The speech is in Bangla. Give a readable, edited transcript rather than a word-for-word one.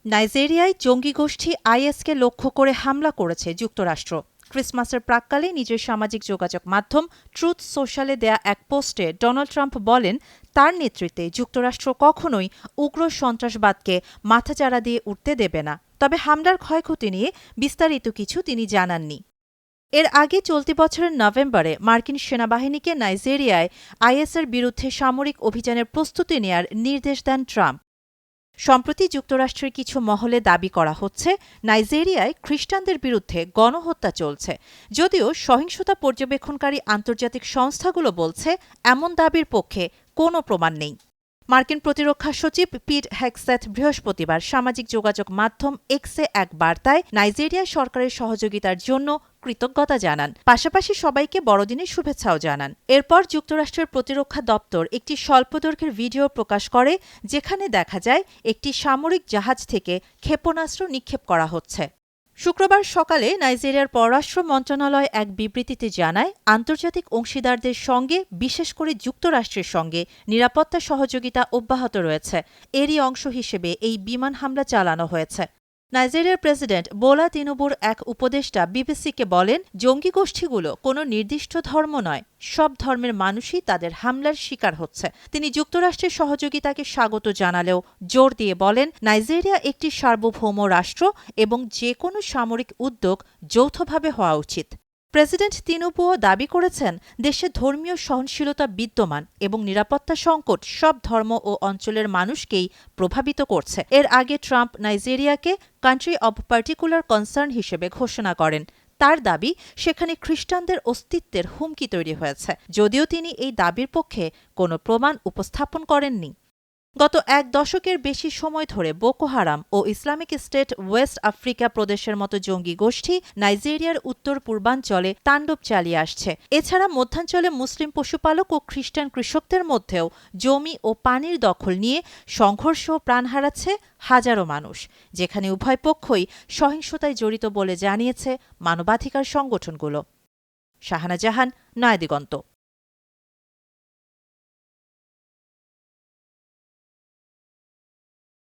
নাইজেরিয়ায় জঙ্গি গোষ্ঠী আইএসকে লক্ষ্য করে হামলা করেছে যুক্তরাষ্ট্র। ক্রিসমাসের প্রাক্কালে নিজের সামাজিক যোগাযোগ মাধ্যম ট্রুথ সোশ্যালে দেয়া এক পোস্টে ডোনাল্ড ট্রাম্প বলেন, তার নেতৃত্বে যুক্তরাষ্ট্র কখনোই উগ্র সন্ত্রাসবাদকে মাথাচাড়া দিয়ে উঠতে দেবে না। তবে হামলার ক্ষয়ক্ষতি নিয়ে বিস্তারিত কিছু তিনি জানাননি। এর আগে চলতি বছরের নভেম্বরে মার্কিন সেনাবাহিনীকে নাইজেরিয়ায় আইএসের বিরুদ্ধে সামরিক অভিযানের প্রস্তুতি নেয়ার নির্দেশ দেন ট্রাম্প। সম্প্রতি যুক্তরাষ্ট্রের কিছু মহলে দাবি করা হচ্ছে, নাইজেরিয়ায় খ্রিস্টানদের বিরুদ্ধে গণহত্যা চলছে। যদিও সহিংসতা পর্যবেক্ষণকারী আন্তর্জাতিক সংস্থাগুলো বলছে, এমন দাবির পক্ষে কোনো প্রমাণ নেই। মার্কিন প্রতিরক্ষা সচিব পিট হেগসেথ বৃহস্পতিবার সামাজিক যোগাযোগ মাধ্যম এক্সে এক বার্তায় নাইজেরিয়া সরকারের সহযোগিতার জন্য কৃতজ্ঞতা জানান, পাশাপাশি সবাইকে বড়দিনের শুভেচ্ছাও জানান। এরপর যুক্তরাষ্ট্রের প্রতিরক্ষা দপ্তর একটি স্বল্পদৈর্ঘ্যের ভিডিও প্রকাশ করে, যেখানে দেখা যায় একটি সামরিক জাহাজ থেকে ক্ষেপণাস্ত্র নিক্ষেপ করা হচ্ছে। শুক্রবার সকালে নাইজেরিয়ার পররাষ্ট্র মন্ত্রণালয় এক বিবৃতিতে জানায়, আন্তর্জাতিক অংশীদারদের সঙ্গে, বিশেষ করে যুক্তরাষ্ট্রের সঙ্গে নিরাপত্তা সহযোগিতা অব্যাহত রয়েছে। এরই অংশ হিসেবে এই বিমান হামলা চালানো হয়েছে। নাইজেরিয়ার প্রেসিডেন্ট বোলা তিনুবুর এক উপদেষ্টা বিবিসিকে বলেন, জঙ্গি গোষ্ঠীগুলো কোনো নির্দিষ্ট ধর্ম নয়, সব ধর্মের মানুষই তাদের হামলার শিকার হচ্ছে। তিনি যুক্তরাষ্ট্রের সহযোগিতাকে স্বাগত জানালেও জোর দিয়ে বলেন, নাইজেরিয়া একটি সার্বভৌম রাষ্ট্র এবং যে কোনো সামরিক উদ্যোগ যৌথভাবে হওয়া উচিত। প্রেসিডেন্ট তিনুবুও দাবি করেছেন, দেশে ধর্মীয় সহনশীলতা বিদ্যমান এবং নিরাপত্তা সংকট সব ধর্ম ও অঞ্চলের মানুষকেই প্রভাবিত করছে। এর আগে ট্রাম্প নাইজেরিয়াকে কান্ট্রি অব পার্টিকুলার কনসার্ন হিসেবে ঘোষণা করেন। তার দাবি, সেখানে খ্রিস্টানদের অস্তিত্বের হুমকি তৈরি হয়েছে, যদিও তিনি এই দাবির পক্ষে কোনো প্রমাণ উপস্থাপন করেননি। গত এক দশকের বেশি সময় ধরে বোকো হারাম ও ইসলামিক স্টেট ওয়েস্ট আফ্রিকা প্রদেশের মতো জঙ্গি গোষ্ঠী নাইজেরিয়ার উত্তর পূর্বাঞ্চলে তাণ্ডব চালিয়ে আসছে। এছাড়া মধ্যাঞ্চলে মুসলিম পশুপালক ও খ্রিস্টান কৃষকদের মধ্যেও জমি ও পানির দখল নিয়ে সংঘর্ষ ও প্রাণ হারাচ্ছে হাজারো মানুষ, যেখানে উভয় পক্ষই সহিংসতায় জড়িত বলে জানিয়েছে মানবাধিকার সংগঠনগুলো। শাহানা জাহান, নয়াদিগন্ত।